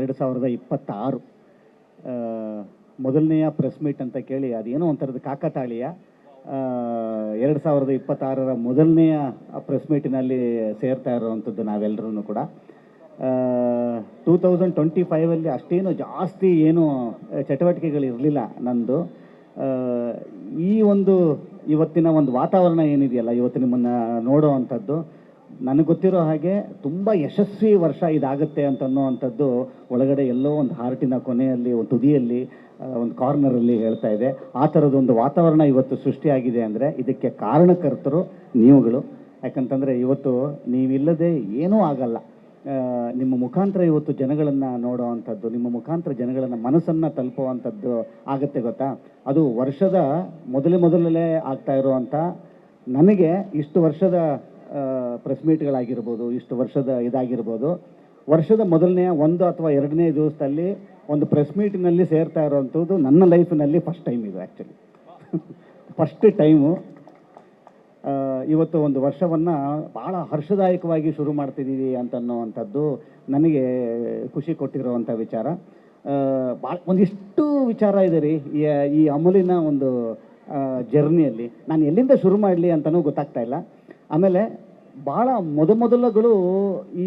2026 ಮೊದಲನೆಯ press meet ಅಂತ ಕೇಳಿ ಅದೇನೋ ಒಂಥರದ ಕಾಕತಾಳೀಯ. 2026ರ ಮೊದಲನೆಯ ಪ್ರೆಸ್ ಮೀಟಿನಲ್ಲಿ ಸೇರ್ತಾ ಇರೋವಂಥದ್ದು ನಾವೆಲ್ಲರೂ ಕೂಡ. 2025ಅಲ್ಲಿ ಅಷ್ಟೇನು ಜಾಸ್ತಿ ಏನು ಚಟುವಟಿಕೆಗಳಿರಲಿಲ್ಲ ನಂದು. ಈ ಒಂದು ಇವತ್ತಿನ ಒಂದು ವಾತಾವರಣ ಏನಿದೆಯಲ್ಲ, ಇವತ್ತು ನಿಮ್ಮನ್ನು ನೋಡೋ ಅಂಥದ್ದು, ನನಗೆ ಗೊತ್ತಿರೋ ಹಾಗೆ ತುಂಬ ಯಶಸ್ವಿ ವರ್ಷ ಇದಾಗುತ್ತೆ ಅಂತನ್ನುವಂಥದ್ದು ಒಳಗಡೆ ಎಲ್ಲೋ ಒಂದು ಹಾರ್ಟಿನ ಕೊನೆಯಲ್ಲಿ, ಒಂದು ತುದಿಯಲ್ಲಿ, ಒಂದು ಕಾರ್ನರಲ್ಲಿ ಹೇಳ್ತಾ ಇದೆ. ಆ ಥರದೊಂದು ವಾತಾವರಣ ಇವತ್ತು ಸೃಷ್ಟಿಯಾಗಿದೆ ಅಂದರೆ ಇದಕ್ಕೆ ಕಾರಣಕರ್ತರು ನೀವುಗಳು. ಯಾಕಂತಂದರೆ ಇವತ್ತು ನೀವಿಲ್ಲದೆ ಏನೂ ಆಗಲ್ಲ. ನಿಮ್ಮ ಮುಖಾಂತರ ಇವತ್ತು ಜನಗಳನ್ನು ನೋಡೋ ಅಂಥದ್ದು, ನಿಮ್ಮ ಮುಖಾಂತರ ಜನಗಳನ್ನು ಮನಸ್ಸನ್ನು ತಲುಪುವಂಥದ್ದು ಆಗುತ್ತೆ ಗೊತ್ತಾ. ಅದು ವರ್ಷದ ಮೊದಲೇ ಆಗ್ತಾ ಇರುವಂಥ ನನಗೆ ಇಷ್ಟು ವರ್ಷದ ಪ್ರೆಸ್ ಮೀಟ್ಗಳಾಗಿರ್ಬೋದು, ಇಷ್ಟು ವರ್ಷದ ಇದಾಗಿರ್ಬೋದು, ವರ್ಷದ ಮೊದಲನೆಯ 1 ಅಥವಾ 2ನೇ ದಿವಸದಲ್ಲಿ ಒಂದು ಪ್ರೆಸ್ ಮೀಟಿನಲ್ಲಿ ಸೇರ್ತಾ ಇರೋವಂಥದ್ದು ನನ್ನ ಲೈಫಿನಲ್ಲಿ ಫಸ್ಟ್ ಟೈಮ್ ಇದು. Actually first time. ಇವತ್ತು ಒಂದು ವರ್ಷವನ್ನು ಭಾಳ ಹರ್ಷದಾಯಕವಾಗಿ ಶುರು ಮಾಡ್ತಿದ್ದೀವಿ ಅಂತನ್ನುವಂಥದ್ದು ನನಗೆ ಖುಷಿ ಕೊಟ್ಟಿರೋವಂಥ ವಿಚಾರ. ಭಾಳ ಒಂದಿಷ್ಟು ವಿಚಾರ ಇದೆ ರೀ ಈ ಅಮೂಲಿನ ಒಂದು ಜರ್ನಿಯಲ್ಲಿ. ನಾನು ಎಲ್ಲಿಂದ ಶುರು ಮಾಡಲಿ ಅಂತಲೂ ಗೊತ್ತಾಗ್ತಾ ಇಲ್ಲ. ಆಮೇಲೆ ಭಾಳ ಮೊದಲುಗಳು ಈ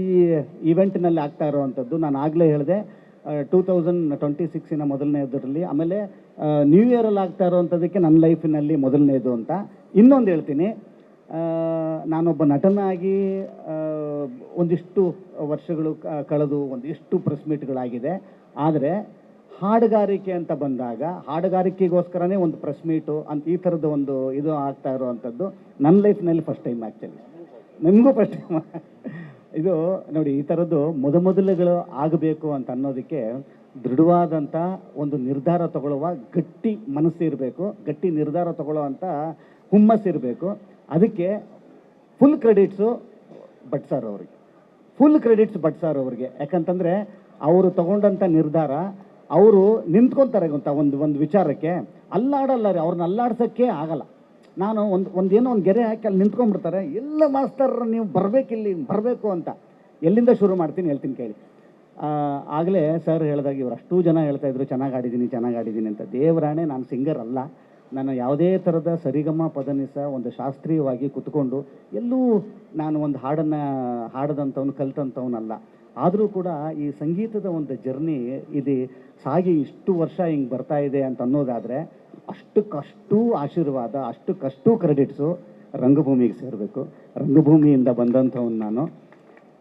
ಇವೆಂಟ್ನಲ್ಲಿ ಆಗ್ತಾ ಇರೋವಂಥದ್ದು ನಾನು ಆಗಲೇ ಹೇಳಿದೆ, 2026ನ ಮೊದಲನೇದರಲ್ಲಿ. ಆಮೇಲೆ ನ್ಯೂ ಇಯರಲ್ಲಿ ಆಗ್ತಾ ಇರೋವಂಥದ್ದಕ್ಕೆ ನನ್ನ ಲೈಫಿನಲ್ಲಿ ಮೊದಲನೇದು ಅಂತ. ಇನ್ನೊಂದು ಹೇಳ್ತೀನಿ, ನಾನೊಬ್ಬ ನಟನಾಗಿ ಒಂದಿಷ್ಟು ವರ್ಷಗಳು ಕಳೆದು ಒಂದಿಷ್ಟು ಪ್ರೆಸ್ ಮೀಟ್ಗಳಾಗಿದೆ. ಆದರೆ ಹಾಡುಗಾರಿಕೆ ಅಂತ ಬಂದಾಗ ಹಾಡುಗಾರಿಕೆಗೋಸ್ಕರನೇ ಒಂದು ಪ್ರೆಸ್ ಮೀಟು ಅಂತ ಈ ಥರದ ಒಂದು ಇದು ಆಗ್ತಾ ಇರೋವಂಥದ್ದು ನನ್ನ ಲೈಫ್ನಲ್ಲಿ ಫಸ್ಟ್ ಟೈಮ್. ಆ್ಯಕ್ಚುಲಿ ನಿಮಗೂ ಫಸ್ಟ್ ಟೈಮ್. ಇದು ನೋಡಿ, ಈ ಥರದ್ದು ಮೊದಲುಗಳು ಆಗಬೇಕು ಅಂತ ಅನ್ನೋದಕ್ಕೆ ದೃಢವಾದಂಥ ಒಂದು ನಿರ್ಧಾರ ತಗೊಳ್ಳುವ ಗಟ್ಟಿ ಮನಸ್ಸಿರಬೇಕು, ಗಟ್ಟಿ ನಿರ್ಧಾರ ತಗೊಳ್ಳುವಂಥ ಹುಮ್ಮಸ್ಸಿರಬೇಕು. ಅದಕ್ಕೆ ಫುಲ್ ಕ್ರೆಡಿಟ್ಸು ಭಟ್ ಸರ್ ಅವ್ರಿಗೆ, ಫುಲ್ ಕ್ರೆಡಿಟ್ಸ್ ಭಟ್ ಸರ್ ಅವ್ರಿಗೆ. ಯಾಕಂತಂದರೆ ಅವರು ತಗೊಂಡಂಥ ನಿರ್ಧಾರ, ಅವರು ನಿಂತ್ಕೊತಾರೆ ಗೊತ್ತಾ ಒಂದು ವಿಚಾರಕ್ಕೆ, ಅಲ್ಲಾಡಲ್ಲ ರೀ, ಅವ್ರನ್ನ ಅಲ್ಲಾಡ್ಸೋಕ್ಕೆ ಆಗಲ್ಲ. ನಾನು ಒಂದೇನೋ ಒಂದು ಗೆರೆ ಹಾಕಿ ಅಲ್ಲಿ ನಿಂತ್ಕೊಂಡ್ಬಿಡ್ತಾರೆ. ಎಲ್ಲ ಮಾಸ್ತರ್ ನೀವು ಬರಬೇಕಿಲ್ಲಿ, ಬರಬೇಕು ಅಂತ. ಎಲ್ಲಿಂದ ಶುರು ಮಾಡ್ತೀನಿ ಹೇಳ್ತೀನಿ ಕೇಳಿ. ಆಗಲೇ ಸರ್ ಹೇಳಿದಾಗ ಇವರು ಅಷ್ಟೂ ಜನ ಹೇಳ್ತಾಯಿದ್ರು ಚೆನ್ನಾಗಿ ಆಡಿದ್ದೀನಿ ಅಂತ. ದೇವರಾಣೆ, ನಾನು ಸಿಂಗರ್ ಅಲ್ಲ. ನಾನು ಯಾವುದೇ ಥರದ ಸರಿಗಮ ಪದನಿಸ ಒಂದು ಶಾಸ್ತ್ರೀಯವಾಗಿ ಕುತ್ಕೊಂಡು ಎಲ್ಲೂ ನಾನು ಒಂದು ಹಾಡನ್ನು ಹಾಡದಂಥವ್ನು ಕಲ್ತಂಥವನಲ್ಲ. ಆದರೂ ಕೂಡ ಈ ಸಂಗೀತದ ಒಂದು ಜರ್ನಿ ಇದು ಸಾಗಿ ಇಷ್ಟು ವರ್ಷ ಹಿಂಗೆ ಬರ್ತಾ ಇದೆ ಅಂತ ಅನ್ನೋದಾದರೆ ಅಷ್ಟಕ್ಕಷ್ಟು ಆಶೀರ್ವಾದ, ಅಷ್ಟಕ್ಕಷ್ಟು ಕ್ರೆಡಿಟ್ಸು ರಂಗಭೂಮಿಗೆ ಸೇರಬೇಕು. ರಂಗಭೂಮಿಯಿಂದ ಬಂದಂಥವನು ನಾನು,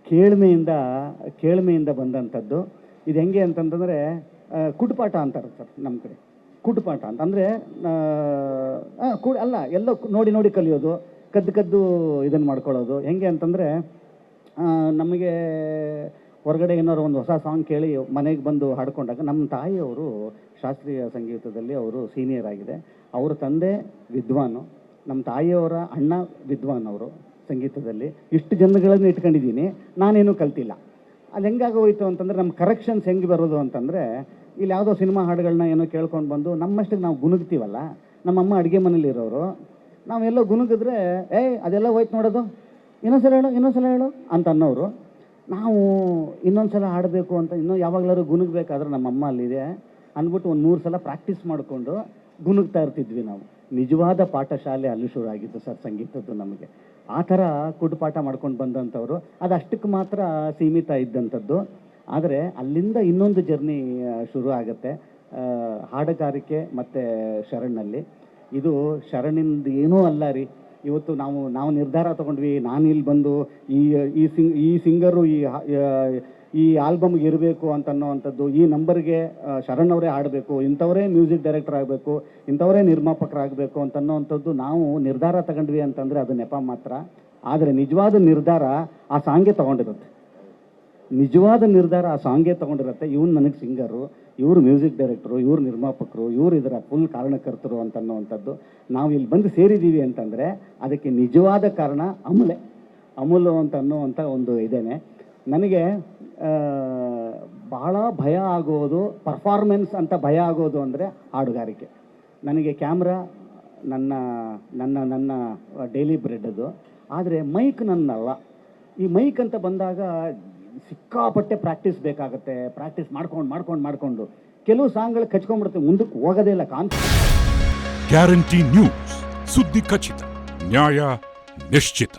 ಕೇಳ್ಮೆಯಿಂದ ಬಂದಂಥದ್ದು. ಇದು ಹೆಂಗೆ ಅಂತಂತಂದರೆ ಕುಟುಪಾಠ ಅಂತಾರೆ ಸರ್ ನಮ್ಮ ಕಡೆ. ಕುಟುಪಾಠ ಅಂತಂದರೆ ಅಲ್ಲ, ಎಲ್ಲ ನೋಡಿ ಕಲಿಯೋದು, ಕದ್ದು ಇದನ್ನು ಮಾಡ್ಕೊಳ್ಳೋದು. ಹೆಂಗೆ ಅಂತಂದರೆ ನಮಗೆ ಹೊರಗಡೆ ಏನಾದ್ರು ಒಂದು ಹೊಸ ಸಾಂಗ್ ಕೇಳಿ ಮನೆಗೆ ಬಂದು ಹಾಡ್ಕೊಂಡಾಗ, ನಮ್ಮ ತಾಯಿಯವರು ಶಾಸ್ತ್ರೀಯ ಸಂಗೀತದಲ್ಲಿ ಅವರು ಸೀನಿಯರ್ ಆಗಿದೆ. ಅವರ ತಂದೆ ವಿದ್ವಾನು, ನಮ್ಮ ತಾಯಿಯವರ ಅಣ್ಣ ವಿದ್ವಾನ್ ಅವರು ಸಂಗೀತದಲ್ಲಿ. ಇಷ್ಟು ಜನಗಳನ್ನು ಇಟ್ಕೊಂಡಿದ್ದೀನಿ, ನಾನೇನು ಕಲ್ತಿಲ್ಲ. ಅದು ಹೆಂಗಾಗೋಯ್ತು ಅಂತಂದರೆ ನಮ್ಮ ಕರೆಕ್ಷನ್ಸ್ ಹೆಂಗೆ ಬರೋದು ಅಂತಂದರೆ, ಇಲ್ಲಿ ಯಾವುದೋ ಸಿನಿಮಾ ಹಾಡುಗಳನ್ನ ಏನೋ ಕೇಳ್ಕೊಂಡು ಬಂದು ನಮ್ಮಷ್ಟಕ್ಕೆ ನಾವು ಗುನುಗ್ತೀವಲ್ಲ. ನಮ್ಮಮ್ಮ ಅಡುಗೆ ಮನೇಲಿರೋರು, ನಾವೆಲ್ಲೋ ಗುನುಗಿದ್ರೆ ಅದೆಲ್ಲ ಹೋಯ್ತು ನೋಡೋದು, ಇನ್ನೊಂದ್ಸಲ ಹೇಳು ಅಂತ ಅನ್ನೋರು. ನಾವು ಇನ್ನೊಂದು ಸಲ ಹಾಡಬೇಕು ಅಂತ ಇನ್ನೂ ಯಾವಾಗಲಾದ್ರು ಗುನುಗಬೇಕಾದ್ರೆ ನಮ್ಮಮ್ಮ ಅಲ್ಲಿದೆ ಅಂದ್ಬಿಟ್ಟು ಒಂದು 100 ಸಲ ಪ್ರಾಕ್ಟೀಸ್ ಮಾಡಿಕೊಂಡು ಗುನುಗ್ತಾ ಇರ್ತಿದ್ವಿ ನಾವು. ನಿಜವಾದ ಪಾಠಶಾಲೆ ಅಲ್ಲಿ ಶುರು ಆಗಿತ್ತು ಸರ್ ಸಂಗೀತದ್ದು ನಮಗೆ. ಆ ಥರ ಕುಟುಪಾಠ ಮಾಡ್ಕೊಂಡು ಬಂದಂಥವ್ರು. ಅದು ಅಷ್ಟಕ್ಕೆ ಮಾತ್ರ ಸೀಮಿತ ಇದ್ದಂಥದ್ದು. ಆದರೆ ಅಲ್ಲಿಂದ ಇನ್ನೊಂದು ಜರ್ನಿ ಶುರು ಆಗುತ್ತೆ ಹಾಡುಗಾರಿಕೆ ಮತ್ತು ಶರಣ್ನಲ್ಲಿ. ಇದು ಶರಣಿಂದ ಏನೂ ಅಲ್ಲ ರೀ. ಇವತ್ತು ನಾವು ನಿರ್ಧಾರ ತೊಗೊಂಡ್ವಿ, ನಾನು ಇಲ್ಲಿ ಬಂದು ಈ ಸಿಂಗರು ಈ ಆಲ್ಬಮ್ಗೆ ಇರಬೇಕು ಅಂತನ್ನೋವಂಥದ್ದು, ಈ ನಂಬರ್ಗೆ ಶರಣ್ ಅವರೇ ಹಾಡಬೇಕು, ಇಂಥವರೇ ಮ್ಯೂಸಿಕ್ ಡೈರೆಕ್ಟರ್ ಆಗಬೇಕು, ಇಂಥವರೇ ನಿರ್ಮಾಪಕರಾಗಬೇಕು ಅಂತನ್ನೋವಂಥದ್ದು ನಾವು ನಿರ್ಧಾರ ತಗೊಂಡ್ವಿ ಅಂತಂದರೆ ಅದು ನೆಪ ಮಾತ್ರ. ಆದರೆ ನಿಜವಾದ ನಿರ್ಧಾರ ಆ ಸಾಂಗೇ ತೊಗೊಂಡಿರುತ್ತೆ. ಇವನು ನನಗೆ ಸಿಂಗರು, ಇವರು ಮ್ಯೂಸಿಕ್ ಡೈರೆಕ್ಟರು, ಇವರು ನಿರ್ಮಾಪಕರು, ಇವರು ಇದರ ಫುಲ್ ಕಾರಣಕರ್ತರು ಅಂತನ್ನುವಂಥದ್ದು. ನಾವು ಇಲ್ಲಿ ಬಂದು ಸೇರಿದ್ದೀವಿ ಅಂತಂದರೆ ಅದಕ್ಕೆ ನಿಜವಾದ ಕಾರಣ ಅಮೂಲ್ ಅಂತ ಅನ್ನುವಂಥ ಒಂದು ಇದೇನೆ. ನನಗೆ ಬಹಳ ಭಯ ಆಗೋದು, ಪರ್ಫಾರ್ಮೆನ್ಸ್ ಅಂತ ಭಯ ಆಗೋದು ಅಂದರೆ ಹಾಡುಗಾರಿಕೆ. ನನಗೆ ಕ್ಯಾಮ್ರಾ ನನ್ನ ಡೈಲಿ ಬ್ರೆಡ್ ಅದು. ಆದರೆ ಮೈಕ್ ನನ್ನಲ್ಲ. ಈ ಮೈಕ್ ಅಂತ ಬಂದಾಗ ಸಿಕ್ಕಾಪಟ್ಟೆ ಪ್ರಾಕ್ಟೀಸ್ ಬೇಕಾಗುತ್ತೆ. ಪ್ರಾಕ್ಟೀಸ್ ಮಾಡ್ಕೊಂಡು ಕೆಲವು ಸಾಂಗ್ಗಳು ಕಚ್ಕೊಂಡ್ಬಿಡುತ್ತೆ, ಮುಂದಕ್ಕೆ ಹೋಗೋದೇ ಇಲ್ಲ. ಗ್ಯಾರಂಟಿ ನ್ಯೂಸ್, ಸುದ್ದಿ ಖಚಿತ, ನ್ಯಾಯ ನಿಶ್ಚಿತ.